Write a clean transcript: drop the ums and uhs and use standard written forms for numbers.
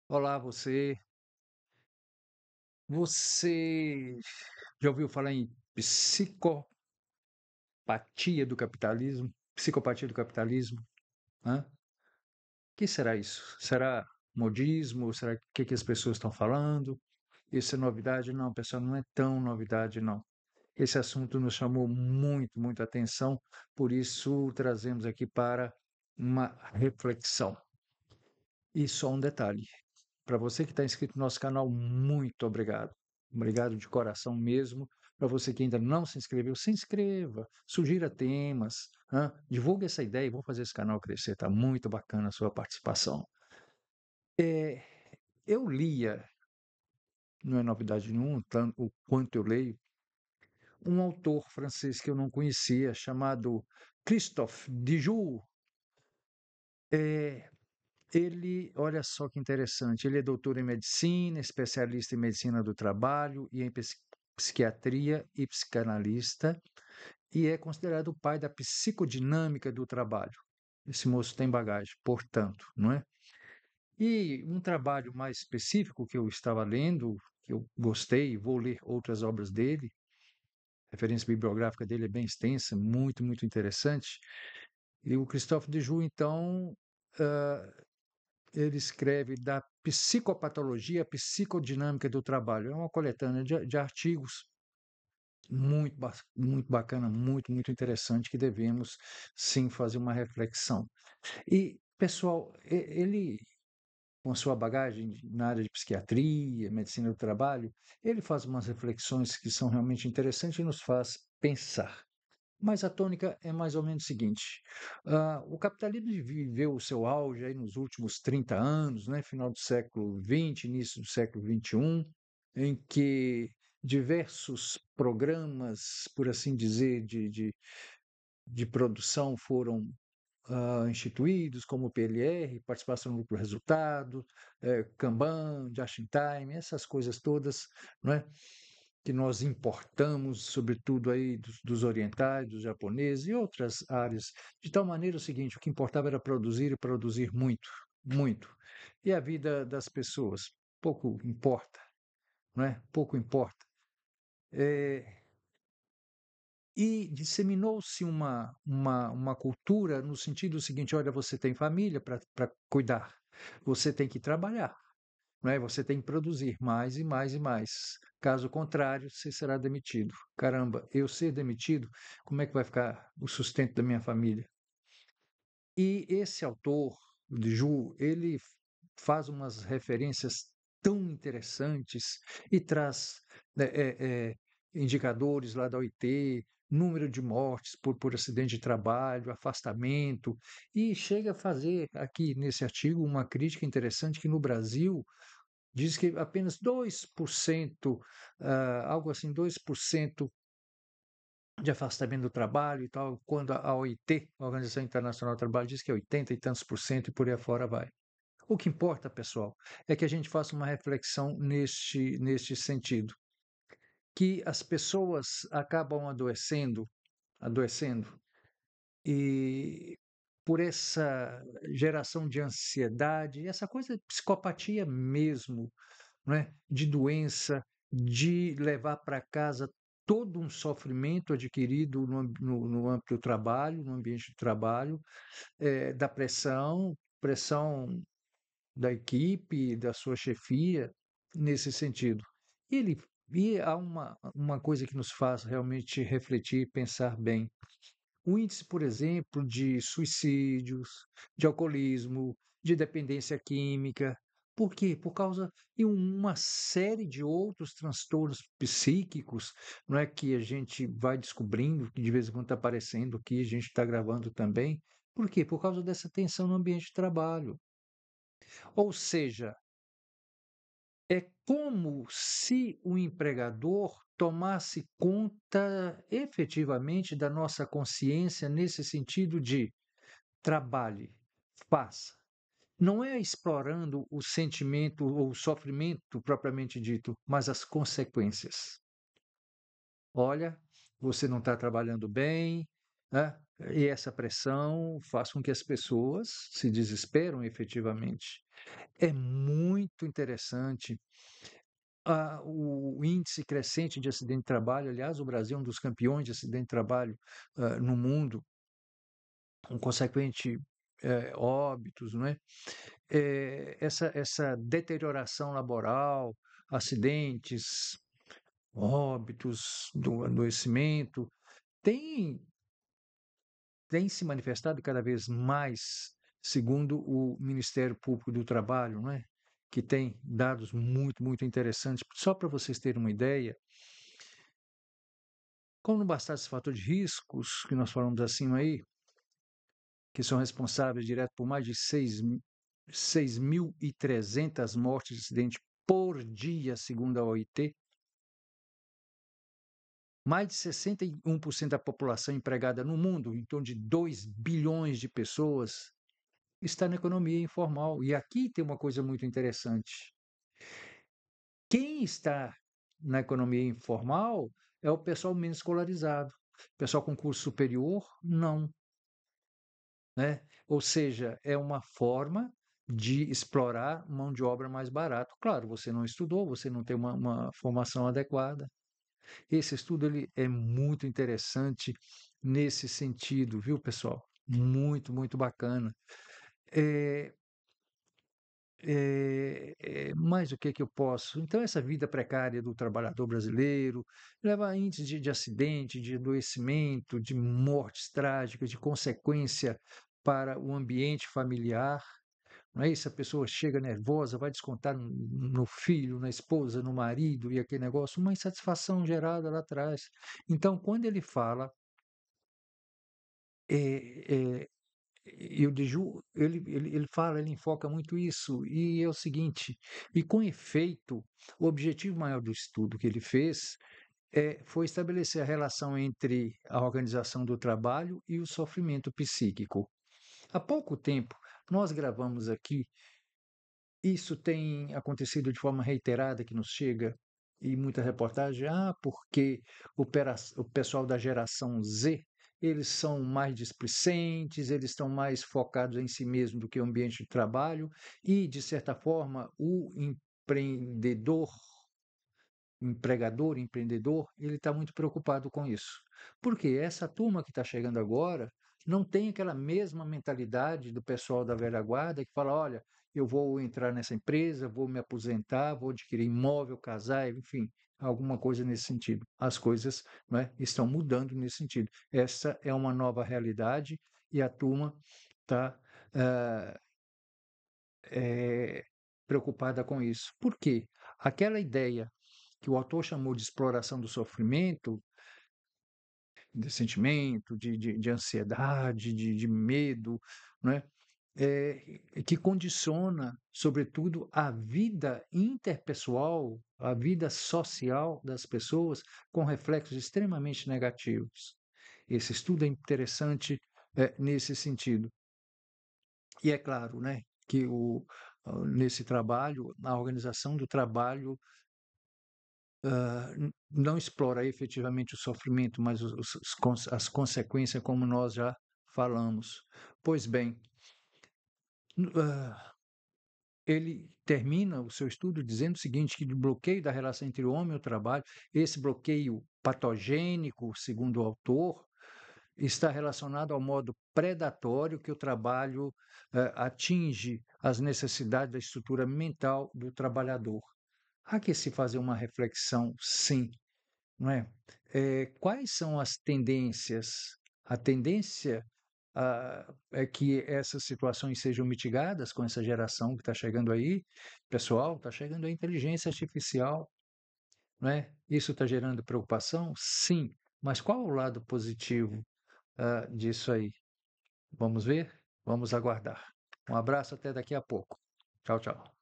Olá, você já ouviu falar em psicopatia do capitalismo? Psicopatia do capitalismo? Hã? O que será isso? Será modismo? Será que as pessoas estão falando? Isso é novidade? Não, pessoal, não é tão novidade, não. Esse assunto nos chamou muito atenção, por isso trazemos aqui para uma reflexão. E só um detalhe: para você que está inscrito no nosso canal, muito obrigado. Obrigado de coração mesmo. Para você que ainda não se inscreveu, se inscreva, sugira temas, divulgue essa ideia e vamos fazer esse canal crescer. Está muito bacana a sua participação. É, eu lia, não é novidade nenhuma, tanto o quanto eu leio, um autor francês que eu não conhecia, chamado Christophe Dijoux. É, Ele, olha só que interessante, ele é doutor em medicina, especialista em medicina do trabalho e em psiquiatria e psicanalista, e é considerado o pai da psicodinâmica do trabalho. Esse moço tem bagagem, portanto, não é? E um trabalho mais específico que eu estava lendo, que eu gostei, vou ler outras obras dele, a referência bibliográfica dele é bem extensa, muito interessante. E o Christophe Dejoux, então, ele escreve da psicopatologia, psicodinâmica do trabalho. É uma coletânea de artigos muito bacana, muito interessante, que devemos sim fazer uma reflexão. E, pessoal, ele, com a sua bagagem na área de psiquiatria, medicina do trabalho, ele faz umas reflexões que são realmente interessantes e nos faz pensar. Mas a tônica é mais ou menos o seguinte: o capitalismo viveu o seu auge aí nos últimos 30 anos, né, final do século XX, início do século XXI, em que diversos programas, por assim dizer, de produção foram instituídos, como o PLR, participação no lucro resultado, Kanban, Just in Time, essas coisas todas, não é? Que nós importamos, sobretudo aí dos orientais, dos japoneses e outras áreas, de tal maneira o seguinte: o que importava era produzir e produzir muito. E a vida das pessoas, pouco importa, não é? Pouco importa. Eh, e disseminou-se uma cultura no sentido seguinte: olha, você tem família para cuidar, você tem que trabalhar, não é? Você tem que produzir mais e mais e mais. Caso contrário, você será demitido. Caramba, eu ser demitido, como é que vai ficar o sustento da minha família? E esse autor, de Ju, ele faz umas referências tão interessantes e traz né, indicadores lá da OIT, número de mortes por acidente de trabalho, afastamento, e chega a fazer aqui nesse artigo uma crítica interessante que no Brasil diz que apenas 2%, algo assim, 2% de afastamento do trabalho e tal, quando a OIT, a Organização Internacional do Trabalho, diz que é 80 e tantos por cento e por aí afora vai. O que importa, pessoal, é que a gente faça uma reflexão neste sentido, que as pessoas acabam adoecendo, e por essa geração de ansiedade, essa coisa de psicopatia mesmo, não é? De doença, de levar para casa todo um sofrimento adquirido no âmbito do trabalho, no ambiente de trabalho, da pressão da equipe, da sua chefia, nesse sentido. Ele e há uma coisa que nos faz realmente refletir e pensar bem. O índice, por exemplo, de suicídios, de alcoolismo, de dependência química. Por quê? Por causa de uma série de outros transtornos psíquicos, não é, que a gente vai descobrindo, que de vez em quando está aparecendo aqui, a gente está gravando também. Por quê? Por causa dessa tensão no ambiente de trabalho. Ou seja, é como se o empregador tomasse conta efetivamente da nossa consciência nesse sentido de trabalhe, faça. Não é explorando o sentimento ou o sofrimento propriamente dito, mas as consequências. Olha, você não está trabalhando bem, né? E essa pressão faz com que as pessoas se desesperam efetivamente. É muito interessante. O índice crescente de acidente de trabalho, aliás, o Brasil é um dos campeões de acidente de trabalho, no mundo, com consequente, óbitos, não é? Essa deterioração laboral, acidentes, óbitos, do adoecimento, tem tem se manifestado cada vez mais, segundo o Ministério Público do Trabalho, não é? Que tem dados muito, muito interessantes. Só para vocês terem uma ideia, como não bastasse esse fator de riscos que nós falamos acima aí, que são responsáveis direto por mais de 6.300 mortes de acidente por dia, segundo a OIT, mais de 61% da população empregada no mundo, em torno de 2 bilhões de pessoas, está na economia informal. E aqui tem uma coisa muito interessante. Quem está na economia informal é o pessoal menos escolarizado. Pessoal com curso superior, não, né? Ou seja, é uma forma de explorar mão de obra mais barato. Claro, você não estudou, você não tem uma formação adequada. Esse estudo ele é muito interessante nesse sentido, viu, pessoal? Muito, muito bacana. Eh, mais o que que eu posso? Então, essa vida precária do trabalhador brasileiro leva a índices de acidente, de adoecimento, de mortes trágicas, de consequência para o ambiente familiar. Não é isso? A pessoa chega nervosa, vai descontar no filho, na esposa, no marido, e aquele negócio, uma insatisfação gerada lá atrás. Então, quando ele fala, eh, eh, e o Deju, ele fala, ele enfoca muito isso, e é o seguinte, e com efeito, o objetivo maior do estudo que ele fez foi estabelecer a relação entre a organização do trabalho e o sofrimento psíquico. Há pouco tempo, nós gravamos aqui, isso tem acontecido de forma reiterada que nos chega, e muita reportagem, porque o pessoal da geração Z, eles são mais displicentes, eles estão mais focados em si mesmo do que o ambiente de trabalho, e, de certa forma, o empreendedor empregador, empreendedor, ele está muito preocupado com isso. Porque essa turma que está chegando agora não tem aquela mesma mentalidade do pessoal da velha guarda que fala, olha, eu vou entrar nessa empresa, vou me aposentar, vou adquirir imóvel, casar, enfim, alguma coisa nesse sentido. As coisas, né, estão mudando nesse sentido. Essa é uma nova realidade e a turma está preocupada com isso. Por quê? Aquela ideia que o autor chamou de exploração do sofrimento, de sentimento, de ansiedade, de medo, não é? Que condiciona, sobretudo, a vida interpessoal, a vida social das pessoas, com reflexos extremamente negativos. Esse estudo é interessante nesse sentido. E é claro, né, que nesse trabalho, a organização do trabalho não explora efetivamente o sofrimento, mas as consequências, como nós já falamos. Pois bem, ele termina o seu estudo dizendo o seguinte, que o bloqueio da relação entre o homem e o trabalho, esse bloqueio patogênico, segundo o autor, está relacionado ao modo predatório que o trabalho atinge as necessidades da estrutura mental do trabalhador. Há que se fazer uma reflexão, sim, não é? Quais são as tendências? A tendência é que essas situações sejam mitigadas com essa geração que está chegando aí, pessoal, está chegando a inteligência artificial, não é? Isso está gerando preocupação? Sim, mas qual o lado positivo disso aí? Vamos ver? Vamos aguardar. Um abraço, até daqui a pouco. Tchau, tchau.